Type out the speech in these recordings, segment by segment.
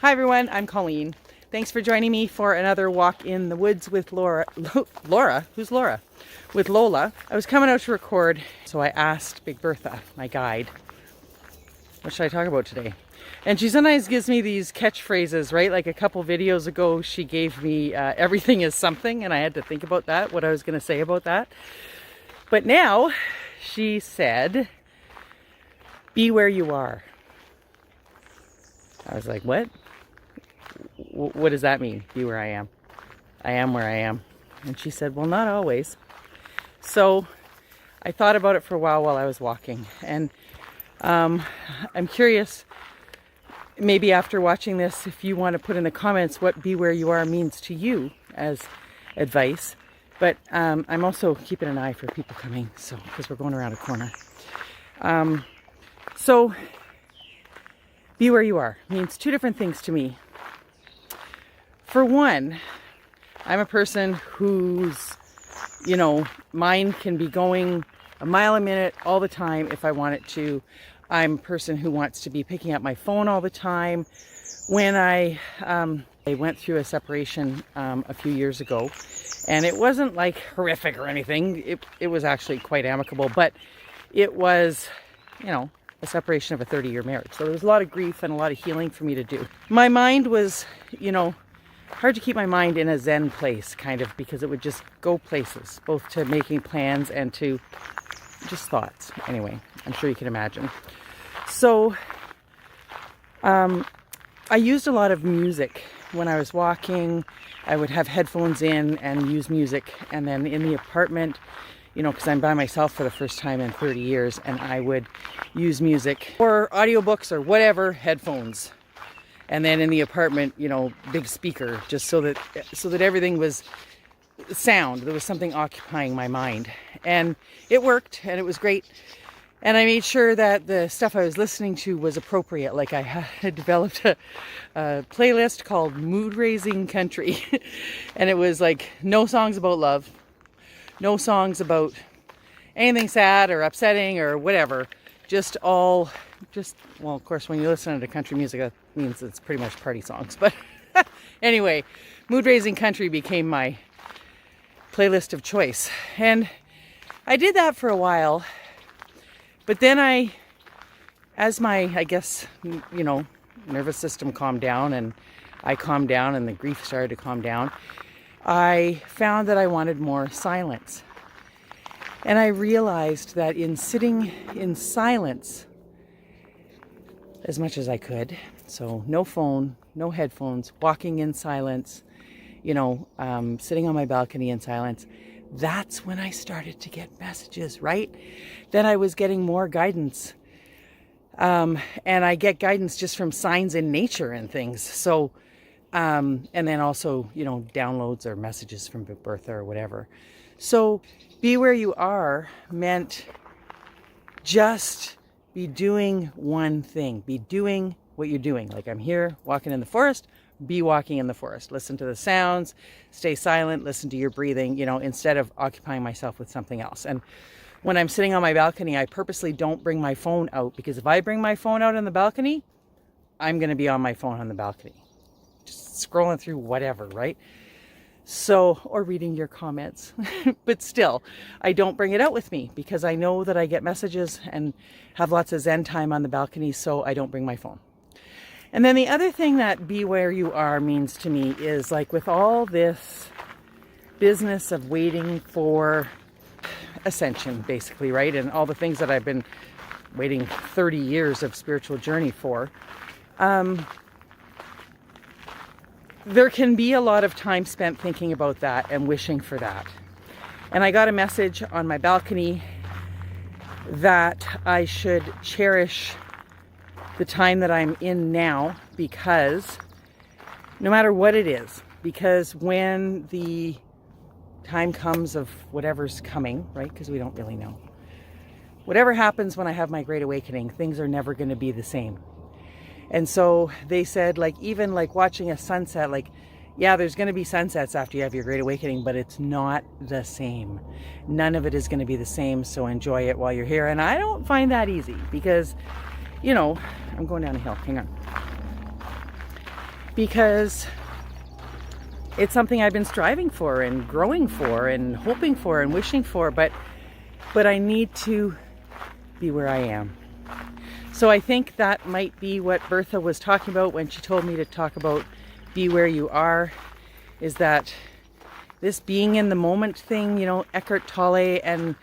Hi everyone, I'm Colleen. Thanks for joining me for another walk in the woods with Laura. Laura? Who's Laura? With Lola. I was coming out to record, so I asked Big Birtha, my guide, what should I talk about today? And she sometimes gives me these catchphrases, right? Like a couple videos ago, she gave me everything is something, and I had to think about that, what I was going to say about that. But now she said, be where you are. I was like, what? What does that mean? Be where I am. I am where I am. And she said, well, not always. So I thought about it for a while I was walking. And I'm curious, maybe after watching this, if you want to put in the comments what be where you are means to you as advice. But I'm also keeping an eye for people coming, so because we're going around a corner. So be where you are means two different things to me. For one, I'm a person whose, mind can be going a mile a minute all the time if I want it to. I'm a person who wants to be picking up my phone all the time. When I went through a separation a few years ago, and it wasn't like horrific or anything. It was actually quite amicable, but it was, a separation of a 30-year marriage. So there was a lot of grief and a lot of healing for me to do. My mind was, hard to keep my mind in a Zen place, kind of, because it would just go places, both to making plans and to just thoughts. Anyway, I'm sure you can imagine. So I used a lot of music when I was walking. I would have headphones in and use music. And then in the apartment, because I'm by myself for the first time in 30 years, and I would use music or audiobooks or whatever, headphones. And then in the apartment, big speaker, just so that everything was sound. There was something occupying my mind. And it worked, and it was great. And I made sure that the stuff I was listening to was appropriate. Like I had developed a playlist called Mood Raising Country. And it was like no songs about love, no songs about anything sad or upsetting or whatever. Well, of course, when you listen to country music, that means it's pretty much party songs. But anyway, Mood Raising Country became my playlist of choice. And I did that for a while. But then as my, nervous system calmed down and I calmed down and the grief started to calm down, I found that I wanted more silence. And I realized that in sitting in silence as much as I could, so no phone, no headphones, walking in silence, sitting on my balcony in silence, that's when I started to get messages, right? Then I was getting more guidance. And I get guidance just from signs in nature and things. So, and then also, downloads or messages from Birtha or whatever. So be where you are meant just be doing one thing. Be doing what you're doing. Like I'm here walking in the forest, be walking in the forest. Listen to the sounds, stay silent, listen to your breathing, instead of occupying myself with something else. And when I'm sitting on my balcony, I purposely don't bring my phone out, because if I bring my phone out on the balcony, I'm going to be on my phone on the balcony. Just scrolling through whatever, right? So, or reading your comments. But still, I don't bring it out with me because I know that I get messages and have lots of Zen time on the balcony, so I don't bring my phone. And then the other thing that be where you are means to me is, like, with all this business of waiting for ascension, basically, right? And all the things that I've been waiting 30 years of spiritual journey for, there can be a lot of time spent thinking about that and wishing for that. And I got a message on my balcony that I should cherish the time that I'm in now, because no matter what it is, because when the time comes of whatever's coming, right? Because we don't really know. Whatever happens when I have my great awakening, things are never going to be the same. And so they said, even watching a sunset, yeah, there's going to be sunsets after you have your great awakening, but it's not the same. None of it is going to be the same. So enjoy it while you're here. And I don't find that easy because, I'm going down a hill. Hang on. because it's something I've been striving for and growing for and hoping for and wishing for, but I need to be where I am. So I think that might be what Birtha was talking about when she told me to talk about be where you are, is that this being in the moment thing, you know, Eckhart Tolle and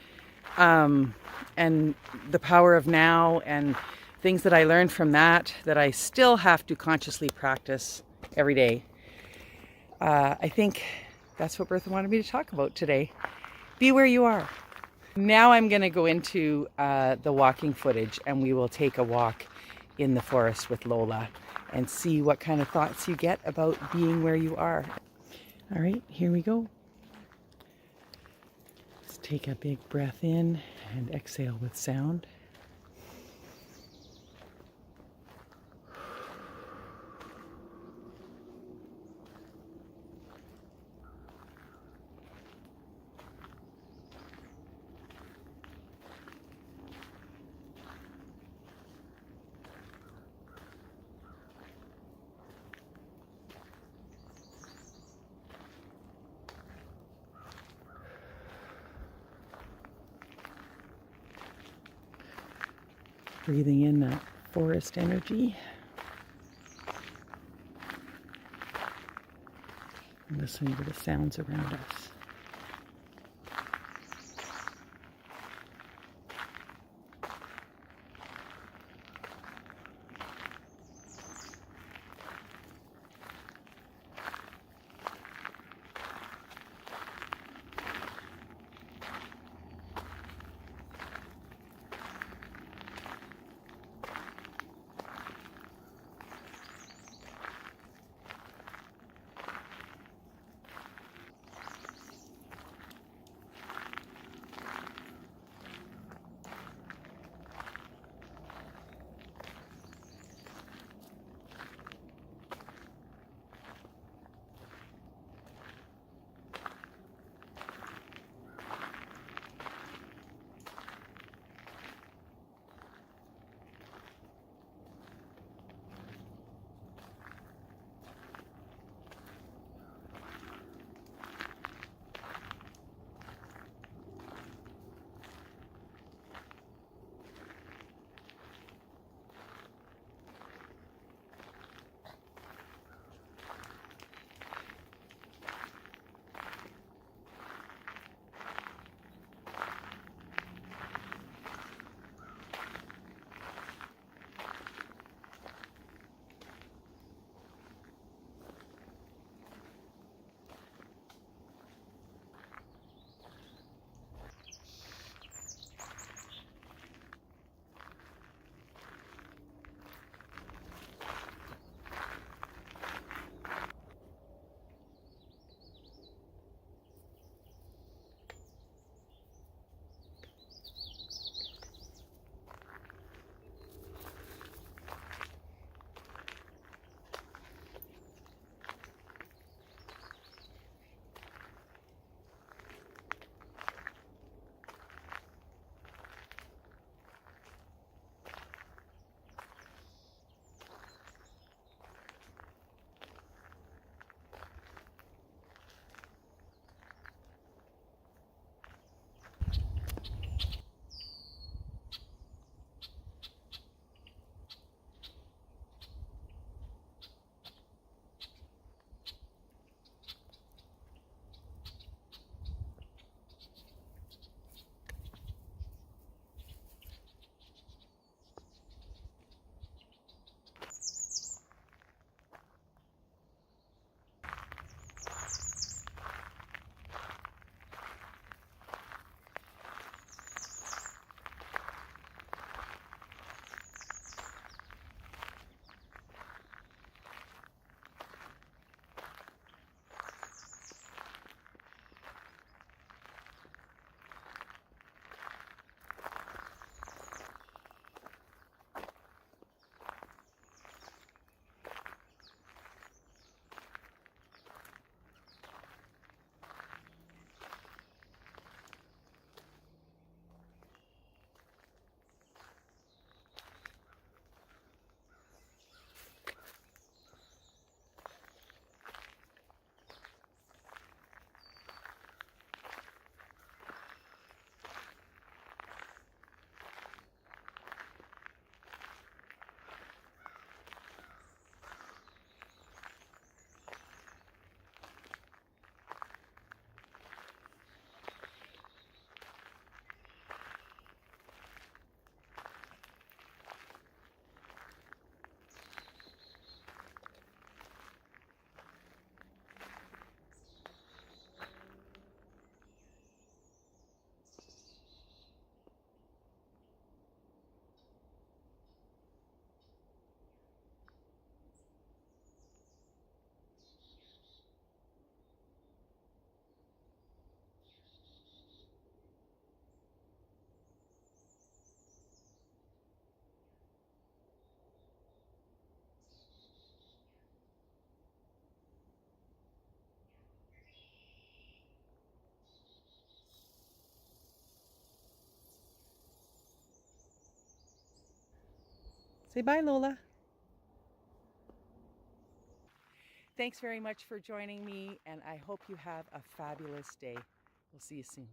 the power of now and things that I learned from that I still have to consciously practice every day. I think that's what Birtha wanted me to talk about today. Be where you are. Now I'm going to go into the walking footage, and we will take a walk in the forest with Lola and see what kind of thoughts you get about being where you are. All right, here we go. Let's take a big breath in and exhale with sound. Breathing in that forest energy. And listening to the sounds around us. Say bye, Lola. Thanks very much for joining me, and I hope you have a fabulous day. We'll see you soon.